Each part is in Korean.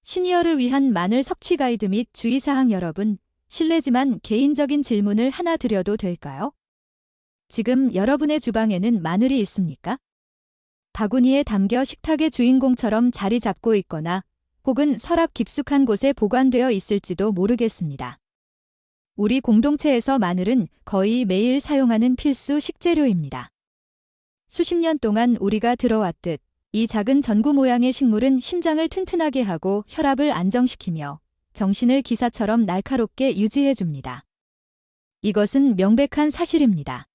시니어를 위한 마늘 섭취 가이드 및 주의사항. 여러분, 실례지만 개인적인 질문을 하나 드려도 될까요? 지금 여러분의 주방에는 마늘이 있습니까? 바구니에 담겨 식탁의 주인공처럼 자리 잡고 있거나 혹은 서랍 깊숙한 곳에 보관되어 있을지도 모르겠습니다. 우리 공동체에서 마늘은 거의 매일 사용하는 필수 식재료입니다. 수십 년 동안 우리가 들어왔듯 이 작은 전구 모양의 식물은 심장을 튼튼하게 하고 혈압을 안정시키며 정신을 기사처럼 날카롭게 유지해줍니다. 이것은 명백한 사실입니다.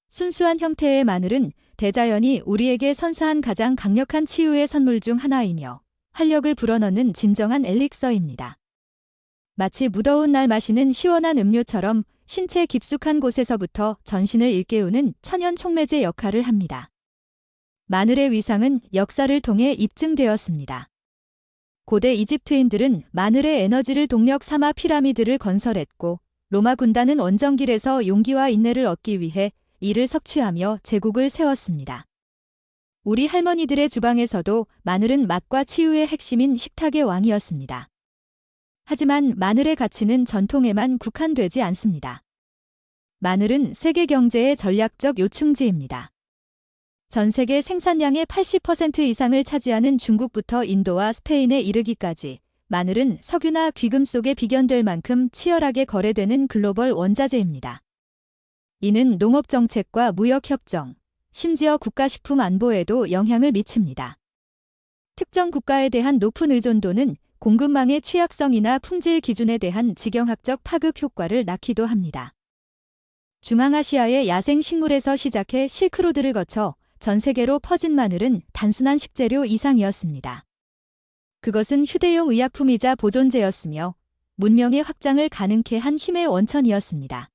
순수한 형태의 마늘은 대자연이 우리에게 선사한 가장 강력한 치유의 선물 중 하나이며 활력을 불어넣는 진정한 엘릭서입니다. 마치 무더운 날 마시는 시원한 음료처럼 신체 깊숙한 곳에서부터 전신을 일깨우는 천연 촉매제 역할을 합니다. 마늘의 위상은 역사를 통해 입증되었습니다. 고대 이집트인들은 마늘의 에너지를 동력 삼아 피라미드를 건설했고 로마 군단은 원정길에서 용기와 인내를 얻기 위해 이를 섭취하며 제국을 세웠습니다. 우리 할머니들의 주방에서도 마늘은 맛과 치유의 핵심인 식탁의 왕이었습니다. 하지만 마늘의 가치는 전통에만 국한되지 않습니다. 마늘은 세계 경제의 전략적 요충지입니다. 전 세계 생산량의 80% 이상을 차지하는 중국부터 인도와 스페인에 이르기까지 마늘은 석유나 귀금 속에 비견될 만큼 치열하게 거래되는 글로벌 원자재입니다. 이는 농업정책과 무역협정, 심지어 국가식품 안보에도 영향을 미칩니다. 특정 국가에 대한 높은 의존도는 공급망의 취약성이나 품질 기준에 대한 지경학적 파급 효과를 낳기도 합니다. 중앙아시아의 야생식물에서 시작해 실크로드를 거쳐 전 세계로 퍼진 마늘은 단순한 식재료 이상이었습니다. 그것은 휴대용 의약품이자 보존제였으며 문명의 확장을 가능케 한 힘의 원천이었습니다.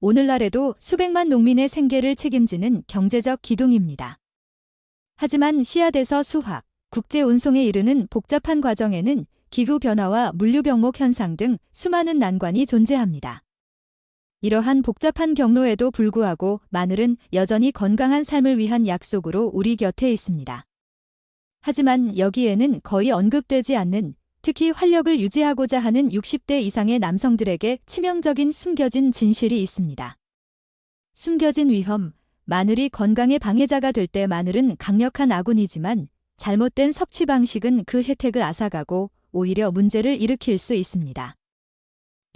오늘날에도 수백만 농민의 생계를 책임지는 경제적 기둥입니다. 하지만 씨앗에서 수확, 국제 운송에 이르는 복잡한 과정에는 기후변화와 물류병목 현상 등 수많은 난관이 존재합니다. 이러한 복잡한 경로에도 불구하고 마늘은 여전히 건강한 삶을 위한 약속으로 우리 곁에 있습니다. 하지만 여기에는 거의 언급되지 않는, 특히 활력을 유지하고자 하는 60대 이상의 남성들에게 치명적인 숨겨진 진실이 있습니다. 숨겨진 위험, 마늘이 건강의 방해자가 될 때 마늘은 강력한 아군이지만 잘못된 섭취 방식은 그 혜택을 앗아가고 오히려 문제를 일으킬 수 있습니다.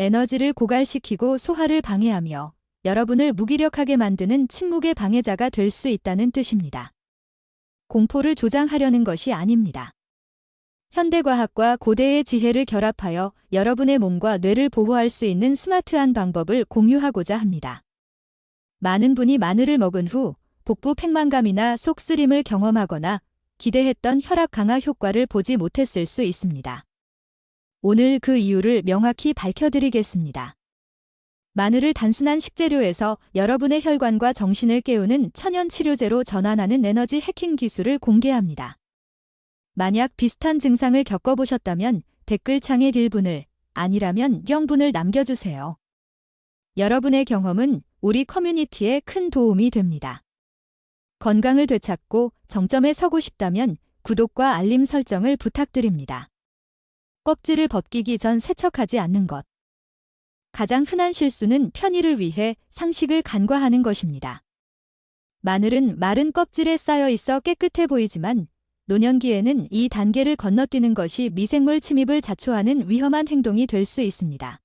에너지를 고갈시키고 소화를 방해하며 여러분을 무기력하게 만드는 침묵의 방해자가 될 수 있다는 뜻입니다. 공포를 조장하려는 것이 아닙니다. 현대과학과 고대의 지혜를 결합하여 여러분의 몸과 뇌를 보호할 수 있는 스마트한 방법을 공유하고자 합니다. 많은 분이 마늘을 먹은 후 복부 팽만감이나 속 쓰림을 경험하거나 기대했던 혈압 강화 효과를 보지 못했을 수 있습니다. 오늘 그 이유를 명확히 밝혀드리겠습니다. 마늘을 단순한 식재료에서 여러분의 혈관과 정신을 깨우는 천연 치료제로 전환하는 에너지 해킹 기술을 공개합니다. 만약 비슷한 증상을 겪어보셨다면 댓글창에 1분을, 아니라면 0분을 남겨주세요. 여러분의 경험은 우리 커뮤니티에 큰 도움이 됩니다. 건강을 되찾고 정점에 서고 싶다면 구독과 알림 설정을 부탁드립니다. 껍질을 벗기기 전 세척하지 않는 것. 가장 흔한 실수는 편의를 위해 상식을 간과하는 것입니다. 마늘은 마른 껍질에 쌓여 있어 깨끗해 보이지만 노년기에는 이 단계를 건너뛰는 것이 미생물 침입을 자초하는 위험한 행동이 될 수 있습니다.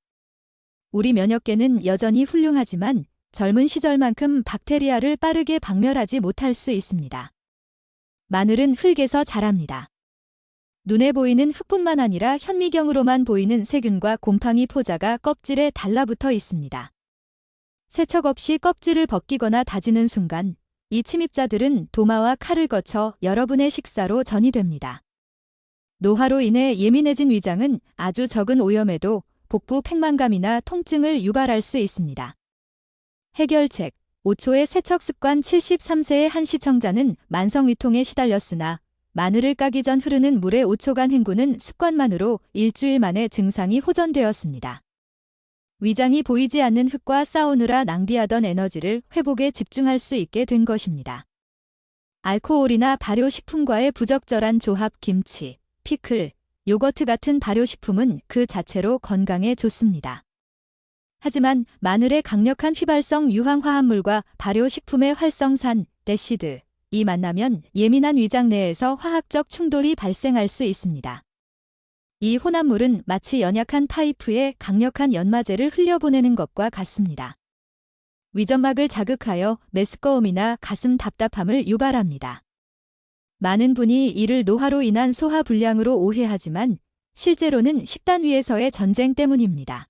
우리 면역계는 여전히 훌륭하지만 젊은 시절만큼 박테리아를 빠르게 박멸하지 못할 수 있습니다. 마늘은 흙에서 자랍니다. 눈에 보이는 흙뿐만 아니라 현미경으로만 보이는 세균과 곰팡이 포자가 껍질에 달라붙어 있습니다. 세척 없이 껍질을 벗기거나 다지는 순간 이 침입자들은 도마와 칼을 거쳐 여러분의 식사로 전이됩니다. 노화로 인해 예민해진 위장은 아주 적은 오염에도 복부 팽만감이나 통증을 유발할 수 있습니다. 해결책, 5초의 세척 습관. 73세의 한 시청자는 만성위통에 시달렸으나 마늘을 까기 전 흐르는 물에 5초간 헹구는 습관만으로 일주일 만에 증상이 호전되었습니다. 위장이 보이지 않는 흙과 싸우느라 낭비하던 에너지를 회복에 집중할 수 있게 된 것입니다. 알코올이나 발효식품과의 부적절한 조합. 김치, 피클, 요거트 같은 발효식품은 그 자체로 건강에 좋습니다. 하지만 마늘의 강력한 휘발성 유황화합물과 발효식품의 활성산, 데시드, 이 만나면 예민한 위장 내에서 화학적 충돌이 발생할 수 있습니다. 이 혼합물은 마치 연약한 파이프에 강력한 연마제를 흘려보내는 것과 같습니다. 위점막을 자극하여 메스꺼움이나 가슴 답답함을 유발합니다. 많은 분이 이를 노화로 인한 소화 불량으로 오해하지만 실제로는 식단 위에서의 전쟁 때문입니다.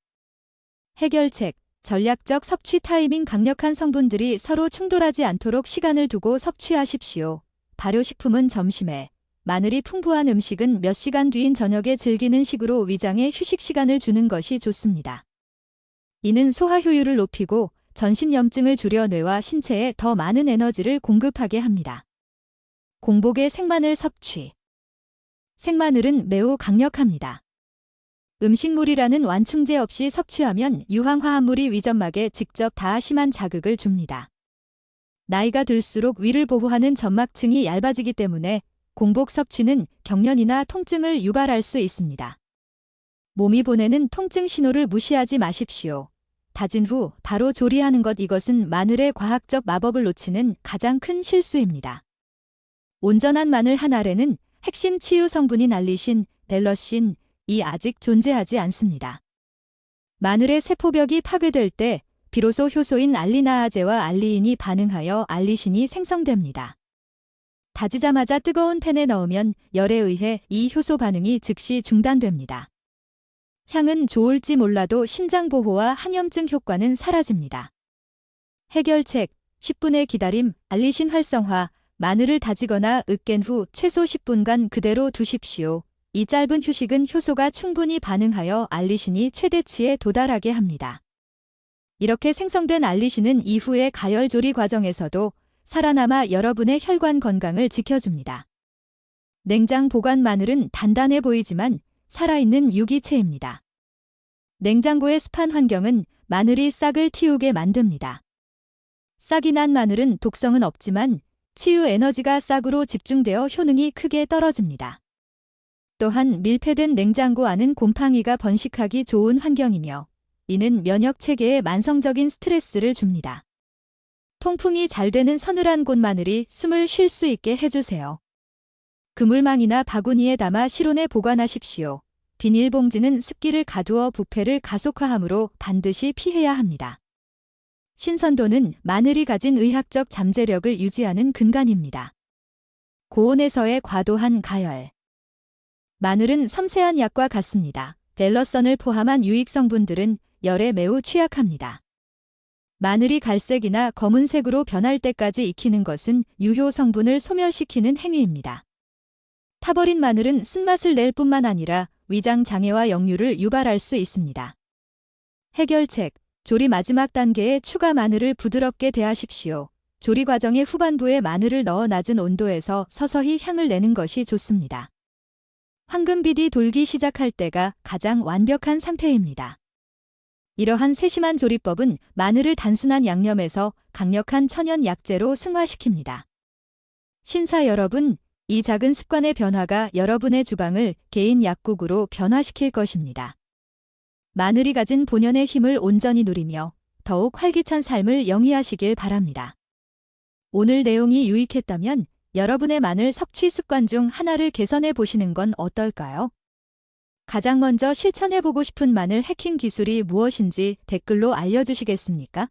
해결책, 전략적 섭취 타이밍. 강력한 성분들이 서로 충돌하지 않도록 시간을 두고 섭취하십시오. 발효식품은 점심에, 마늘이 풍부한 음식은 몇 시간 뒤인 저녁에 즐기는 식으로 위장에 휴식 시간을 주는 것이 좋습니다. 이는 소화 효율을 높이고 전신염증을 줄여 뇌와 신체에 더 많은 에너지를 공급하게 합니다. 공복의 생마늘 섭취. 생마늘은 매우 강력합니다. 음식물이라는 완충제 없이 섭취하면 유황화합물이 위점막에 직접 닿아 심한 자극을 줍니다. 나이가 들수록 위를 보호하는 점막층이 얇아지기 때문에 공복 섭취는 경련이나 통증을 유발할 수 있습니다. 몸이 보내는 통증 신호를 무시하지 마십시오. 다진 후 바로 조리하는 것. 이것은 마늘의 과학적 마법을 놓치는 가장 큰 실수입니다. 온전한 마늘 한 알에는 핵심 치유 성분인 알리신, 델러신, 이 아직 존재하지 않습니다. 마늘의 세포벽이 파괴될 때 비로소 효소인 알리나아제와 알리인이 반응하여 알리신이 생성됩니다. 다지자마자 뜨거운 팬에 넣으면 열에 의해 이 효소 반응이 즉시 중단됩니다. 향은 좋을지 몰라도 심장 보호와 항염증 효과는 사라집니다. 해결책, 10분의 기다림. 알리신 활성화. 마늘을 다지거나 으깬 후 최소 10분간 그대로 두십시오. 이 짧은 휴식은 효소가 충분히 반응하여 알리신이 최대치에 도달하게 합니다. 이렇게 생성된 알리신은 이후의 가열 조리 과정에서도 살아남아 여러분의 혈관 건강을 지켜줍니다. 냉장 보관. 마늘은 단단해 보이지만 살아있는 유기체입니다. 냉장고의 습한 환경은 마늘이 싹을 틔우게 만듭니다. 싹이 난 마늘은 독성은 없지만 치유 에너지가 싹으로 집중되어 효능이 크게 떨어집니다. 또한 밀폐된 냉장고 안은 곰팡이가 번식하기 좋은 환경이며 이는 면역 체계에 만성적인 스트레스를 줍니다. 통풍이 잘 되는 서늘한 곳. 마늘이 숨을 쉴 수 있게 해주세요. 그물망이나 바구니에 담아 실온에 보관하십시오. 비닐봉지는 습기를 가두어 부패를 가속화하므로 반드시 피해야 합니다. 신선도는 마늘이 가진 의학적 잠재력을 유지하는 근간입니다. 고온에서의 과도한 가열. 마늘은 섬세한 약과 같습니다. 델러선을 포함한 유익 성분들은 열에 매우 취약합니다. 마늘이 갈색이나 검은색으로 변할 때까지 익히는 것은 유효 성분을 소멸시키는 행위입니다. 타버린 마늘은 쓴맛을 낼 뿐만 아니라 위장 장애와 역류를 유발할 수 있습니다. 해결책, 조리 마지막 단계에 추가. 마늘을 부드럽게 대하십시오. 조리 과정의 후반부에 마늘을 넣어 낮은 온도에서 서서히 향을 내는 것이 좋습니다. 황금빛이 돌기 시작할 때가 가장 완벽한 상태입니다. 이러한 세심한 조리법은 마늘을 단순한 양념에서 강력한 천연 약재로 승화시킵니다. 신사 여러분, 이 작은 습관의 변화가 여러분의 주방을 개인 약국으로 변화시킬 것입니다. 마늘이 가진 본연의 힘을 온전히 누리며 더욱 활기찬 삶을 영위하시길 바랍니다. 오늘 내용이 유익했다면 여러분의 마늘 섭취 습관 중 하나를 개선해 보시는 건 어떨까요? 가장 먼저 실천해보고 싶은 마늘 해킹 기술이 무엇인지 댓글로 알려주시겠습니까?